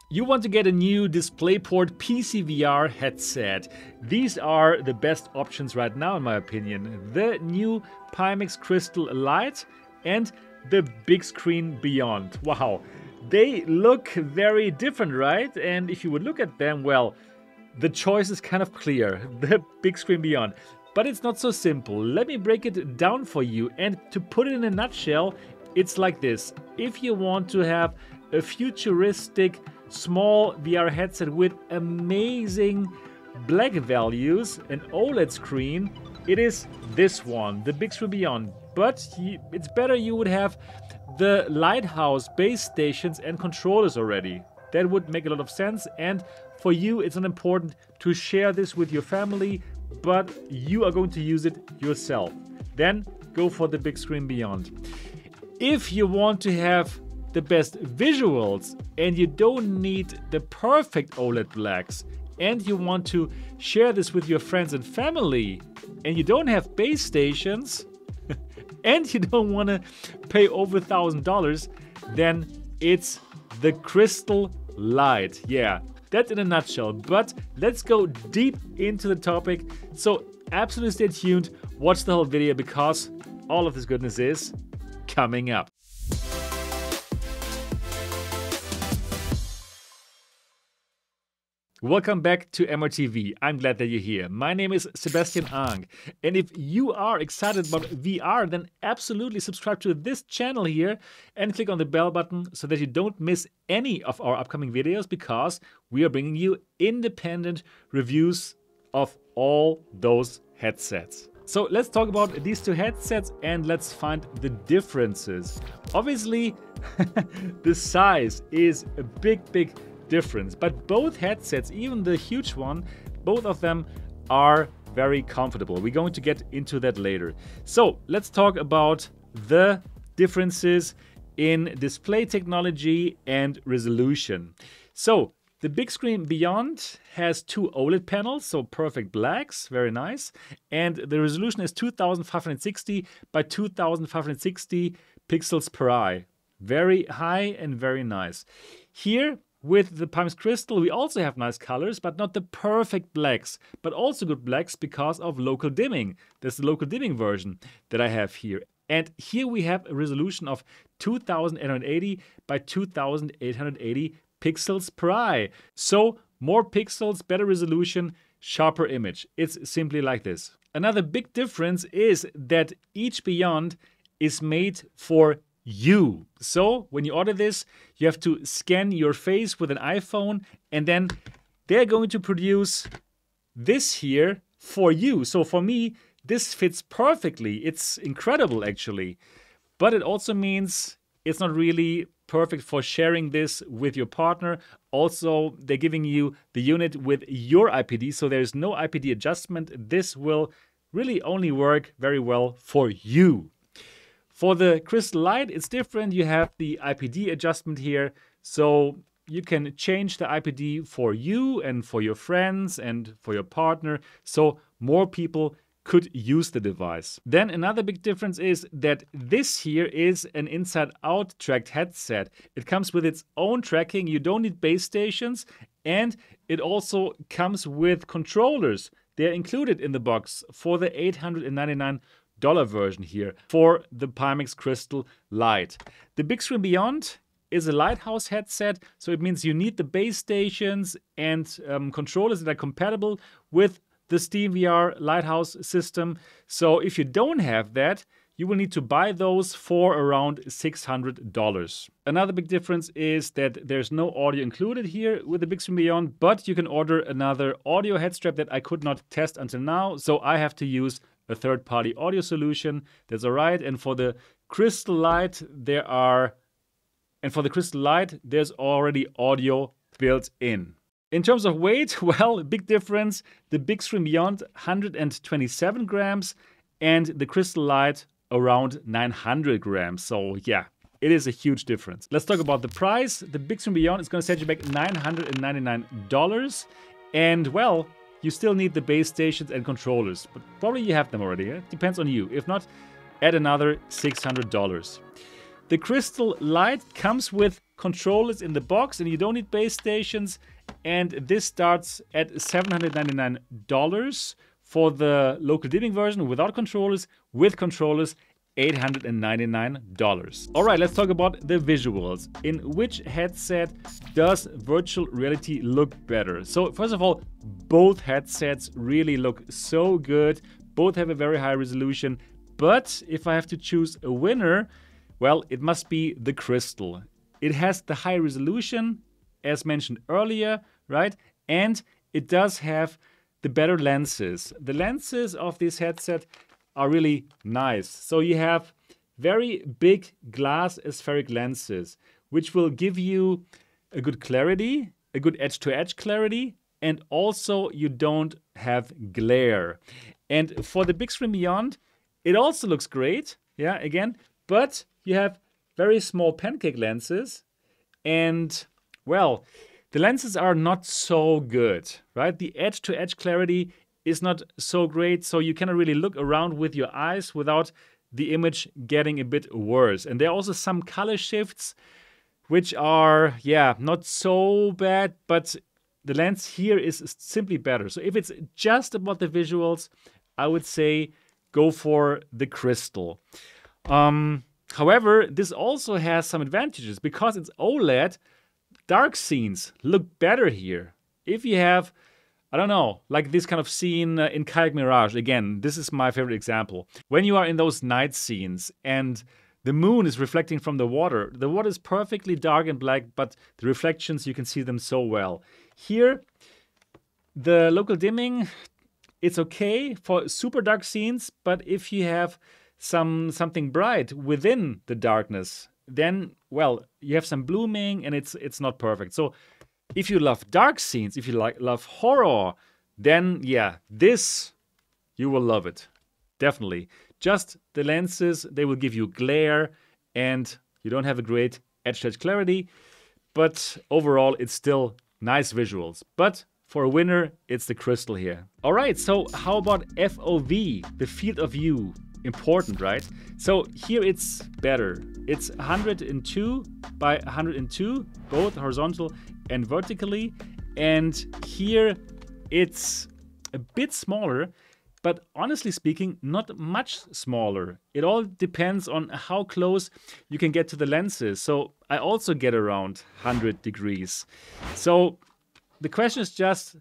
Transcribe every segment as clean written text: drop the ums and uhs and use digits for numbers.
You want to get a new Displayport PCVR headset. These are the best options right now in my opinion. The new Pimax Crystal Light and the Bigscreen Beyond. Wow, they look very different, right? And if you would look at them, well, the choice is kind of clear, the Bigscreen Beyond. But it's not so simple. Let me break it down for you, and to put it in a nutshell, it's like this. If you want to have a futuristic small VR headset with amazing black values, an OLED screen, it is this one, the Bigscreen Beyond. But it's better you would have the Lighthouse base stations and controllers already. That would make a lot of sense, and for you it's not important to share this with your family, but you are going to use it yourself. Then go for the Bigscreen Beyond. If you want to have the best visuals and you don't need the perfect OLED blacks, and you want to share this with your friends and family, and you don't have base stations and you don't want to pay over $1,000, then it's the Crystal Light. Yeah, that's in a nutshell, but let's go deep into the topic. So absolutely stay tuned, watch the whole video, because all of this goodness is coming up. Welcome back to MRTV. I'm glad that you're here. My name is Sebastian, and if you are excited about VR, then absolutely subscribe to this channel here and click on the bell button so that you don't miss any of our upcoming videos, because we are bringing you independent reviews of all those headsets. So let's talk about these two headsets and let's find the differences. Obviously, the size is a big difference, but both headsets, even the huge one, both of them are very comfortable. We're going to get into that later. So let's talk about the differences in display technology and resolution. So the Bigscreen Beyond has two OLED panels, so perfect blacks, very nice, and the resolution is 2560 by 2560 pixels per eye. Very high and very nice. Here with the Pimax Crystal, we also have nice colors, but not the perfect blacks, but also good blacks because of local dimming. There's the local dimming version that I have here. And here we have a resolution of 2880 by 2880 pixels per eye. So more pixels, better resolution, sharper image. It's simply like this. Another big difference is that each Beyond is made for you. So when you order this, you have to scan your face with an iPhone, and then they're going to produce this here for you. So for me, this fits perfectly. It's incredible actually. But it also means it's not really perfect for sharing this with your partner. Also, they're giving you the unit with your IPD, so there's no IPD adjustment. This will really only work very well for you. For the Crystal Light, it's different. You have the IPD adjustment here, so you can change the IPD for you and for your friends and for your partner, so more people could use the device. Then another big difference is that this here is an inside-out tracked headset. It comes with its own tracking. You don't need base stations, and it also comes with controllers. They're included in the box for the $899 version here for the Pimax Crystal Light. The Bigscreen Beyond is a Lighthouse headset, so it means you need the base stations and controllers that are compatible with the SteamVR Lighthouse system. So if you don't have that, you will need to buy those for around $600. Another big difference is that there's no audio included here with the Bigscreen Beyond, but you can order another audio head strap that I could not test until now, so I have to use a third-party audio solution. That's all right. And for the Crystal Light, there's already audio built in. In terms of weight, well, big difference. The Bigscreen Beyond 127 grams and the Crystal Light around 900 grams. So yeah, it is a huge difference. Let's talk about the price. The Bigscreen Beyond is going to set you back $999. And well, you still need the base stations and controllers, but probably you have them already. Depends on you. If not, add another $600. The Crystal Light comes with controllers in the box, and you don't need base stations. And this starts at $799 for the local dimming version without controllers. With controllers, $899. All right, let's talk about the visuals. In which headset does virtual reality look better? So first of all, both headsets really look so good. Both have a very high resolution. But if I have to choose a winner, well, it must be the Crystal. It has the high resolution, as mentioned earlier, right? And it does have the better lenses. The lenses of this headset are really nice. So you have very big glass aspheric lenses, which will give you a good clarity, a good edge-to-edge clarity, and also you don't have glare. And for the Bigscreen Beyond, it also looks great, yeah, again, but you have very small pancake lenses, and, well, the lenses are not so good, right? The edge-to-edge clarity is not so great, so you cannot really look around with your eyes without the image getting a bit worse. And there are also some color shifts which are, yeah, not so bad, but the lens here is simply better. So if it's just about the visuals, I would say go for the Crystal. However, this also has some advantages. Because it's OLED, dark scenes look better here. If you have, I don't know, like this kind of scene in Kayak Mirage. Again, this is my favorite example. When you are in those night scenes and the moon is reflecting from the water is perfectly dark and black, but the reflections, you can see them so well. Here, the local dimming, it's okay for super dark scenes, but if you have something bright within the darkness, then, well, you have some blooming and it's not perfect. So if you love dark scenes, if you love horror, then yeah, this, you will love it. Definitely. Just the lenses, they will give you glare and you don't have a great edge-to-edge clarity, but overall it's still nice visuals. But for a winner, it's the Crystal here. All right, so how about FOV, the field of view? Important, right? So here it's better. It's 102 by 102, both horizontal and vertically. And here it's a bit smaller, but honestly speaking, not much smaller. It all depends on how close you can get to the lenses. So I also get around 100 degrees. So the question is just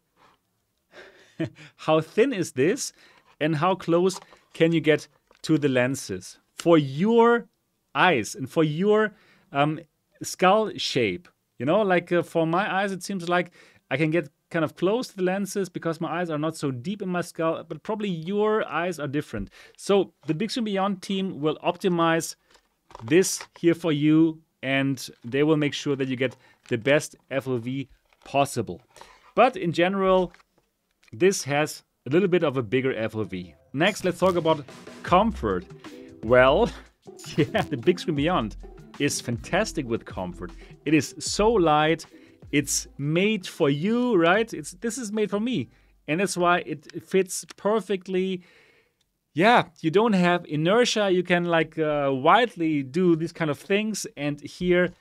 how thin is this and how close can you get to the lenses for your eyes and for your skull shape. You know, like for my eyes, it seems like I can get kind of close to the lenses because my eyes are not so deep in my skull, but probably your eyes are different. So the Bigscreen Beyond team will optimize this here for you, and they will make sure that you get the best FOV possible. But in general, this has a little bit of a bigger FOV. Next, let's talk about comfort. Well, yeah, the Bigscreen Beyond is fantastic with comfort. It is so light. It's made for you, right? This is made for me. And that's why it fits perfectly. Yeah, you don't have inertia. You can like widely do these kind of things. And here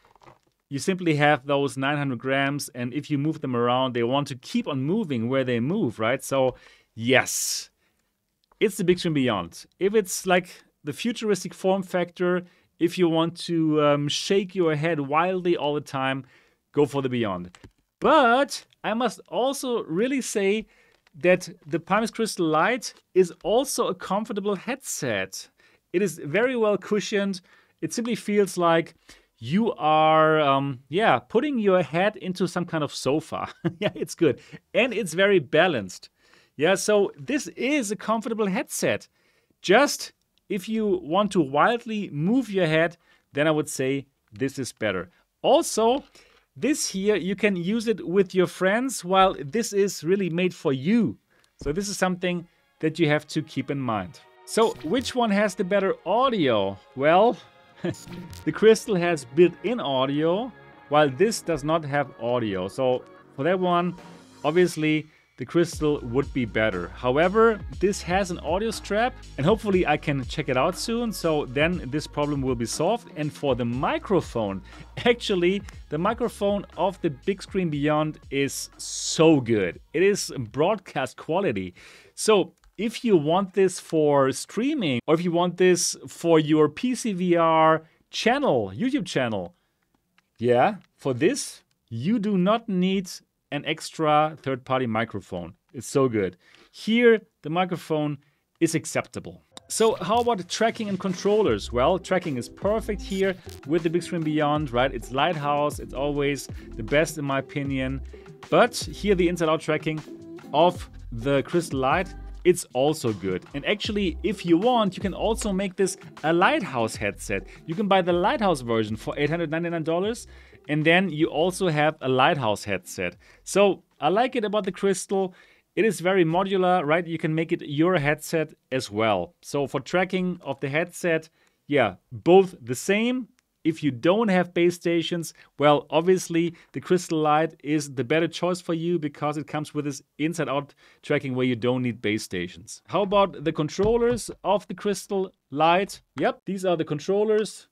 you simply have those 900 grams. And if you move them around, they want to keep on moving where they move, right? So yes, it's the Bigscreen Beyond. If it's like the futuristic form factor, if you want to shake your head wildly all the time, go for the Beyond. But I must also really say that the Pimax Crystal Light is also a comfortable headset. It is very well cushioned. It simply feels like you are, putting your head into some kind of sofa. Yeah, it's good. And it's very balanced. Yeah, so this is a comfortable headset. Just if you want to wildly move your head, then I would say this is better. Also, this here, you can use it with your friends, while this is really made for you. So this is something that you have to keep in mind. So which one has the better audio? Well, the Crystal has built-in audio, while this does not have audio. So for that one, obviously, the Crystal would be better. However, this has an audio strap and hopefully I can check it out soon, so then this problem will be solved. And for the microphone, actually the microphone of the Bigscreen Beyond is so good. It is broadcast quality. So if you want this for streaming, or if you want this for your PCVR channel, YouTube channel, yeah, for this you do not need an extra third-party microphone. It's so good. Here, the microphone is acceptable. So how about tracking and controllers? Well, tracking is perfect here with the Bigscreen Beyond, right? It's lighthouse, it's always the best in my opinion. But here the inside-out tracking of the Crystal Light, it's also good. And actually, if you want, you can also make this a lighthouse headset. You can buy the lighthouse version for $899. And then you also have a lighthouse headset. So I like it about the Crystal. It is very modular, right? You can make it your headset as well. So for tracking of the headset, yeah, both the same. If you don't have base stations, well, obviously the Crystal Light is the better choice for you because it comes with this inside-out tracking where you don't need base stations. How about the controllers of the Crystal Light? Yep, these are the controllers.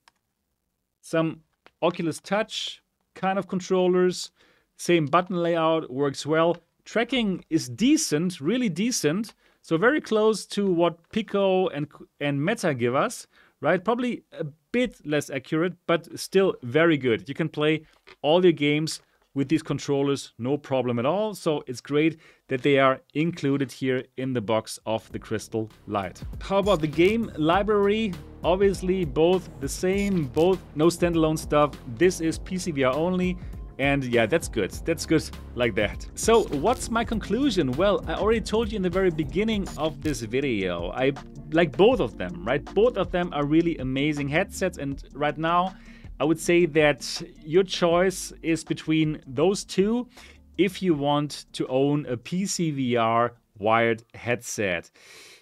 Some Oculus Touch kind of controllers. Same button layout, works well. Tracking is decent, really decent. So very close to what Pico and Meta give us, right? Probably a bit less accurate, but still very good. You can play all your games with these controllers, no problem at all. So it's great that they are included here in the box of the Crystal Light. How about the game library? Obviously both the same, both no standalone stuff. This is PCVR only. And yeah, that's good. That's good like that. So what's my conclusion? Well, I already told you in the very beginning of this video, I like both of them, right? Both of them are really amazing headsets. And right now, I would say that your choice is between those two if you want to own a PCVR wired headset.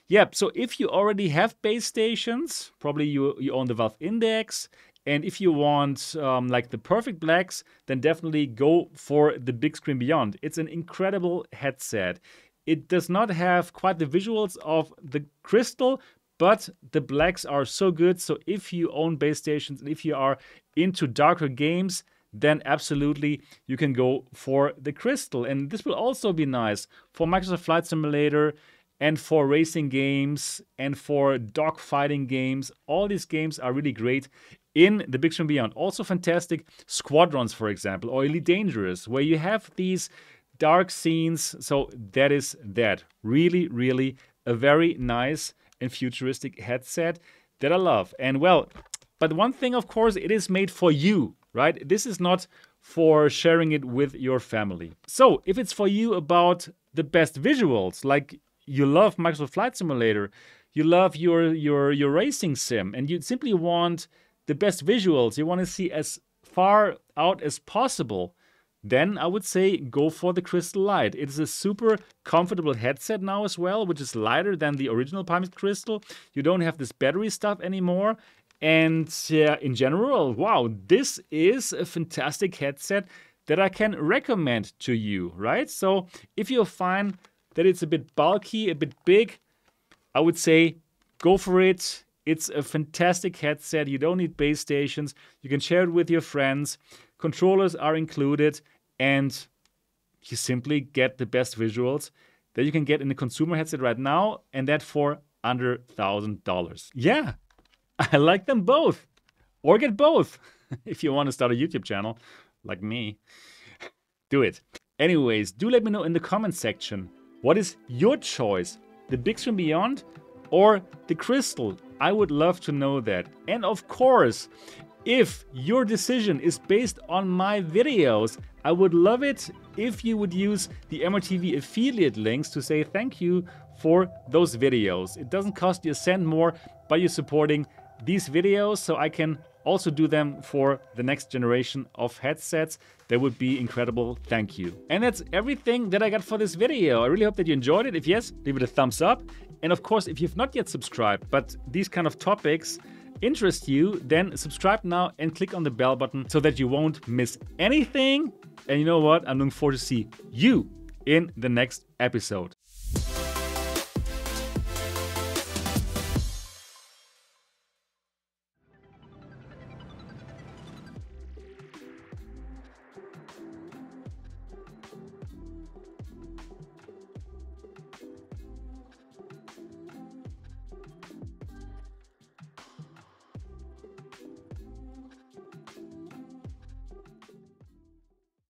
Yep, so if you already have base stations, probably you own the Valve Index. And if you want like the perfect blacks, then definitely go for the Bigscreen Beyond. It's an incredible headset. It does not have quite the visuals of the Crystal, but the blacks are so good. So if you own base stations and if you are into darker games, then absolutely you can go for the Crystal. And this will also be nice for Microsoft Flight Simulator and for racing games and for dogfighting games. All these games are really great in the Bigscreen Beyond. Also fantastic Squadrons, for example, or Elite Dangerous, where you have these dark scenes. So that is that. Really, really a very nice and futuristic headset that I love. And well, but one thing, of course, it is made for you, right? This is not for sharing it with your family. So if it's for you about the best visuals, like you love Microsoft Flight Simulator, you love your racing sim, and you simply want the best visuals, you want to see as far out as possible, then I would say go for the Crystal Light. It is a super comfortable headset now as well, which is lighter than the original Pimax Crystal. You don't have this battery stuff anymore. And in general, wow, this is a fantastic headset that I can recommend to you, right? So if you find that it's a bit bulky, a bit big, I would say go for it. It's a fantastic headset. You don't need base stations. You can share it with your friends. Controllers are included, and you simply get the best visuals that you can get in a consumer headset right now, and that for under $1,000. Yeah, I like them both. Or get both if you want to start a YouTube channel like me. Do it. Anyways, do let me know in the comment section, what is your choice? The Bigscreen Beyond or the Crystal? I would love to know that. And of course, if your decision is based on my videos, I would love it if you would use the MRTV affiliate links to say thank you for those videos. It doesn't cost you a cent more by you supporting these videos, so I can also do them for the next generation of headsets. That would be incredible. Thank you. And that's everything that I got for this video. I really hope that you enjoyed it. If yes, leave it a thumbs up. And of course, if you've not yet subscribed, but these kind of topics interest you, then subscribe now and click on the bell button so that you won't miss anything. And you know what? I'm looking forward to see you in the next episode.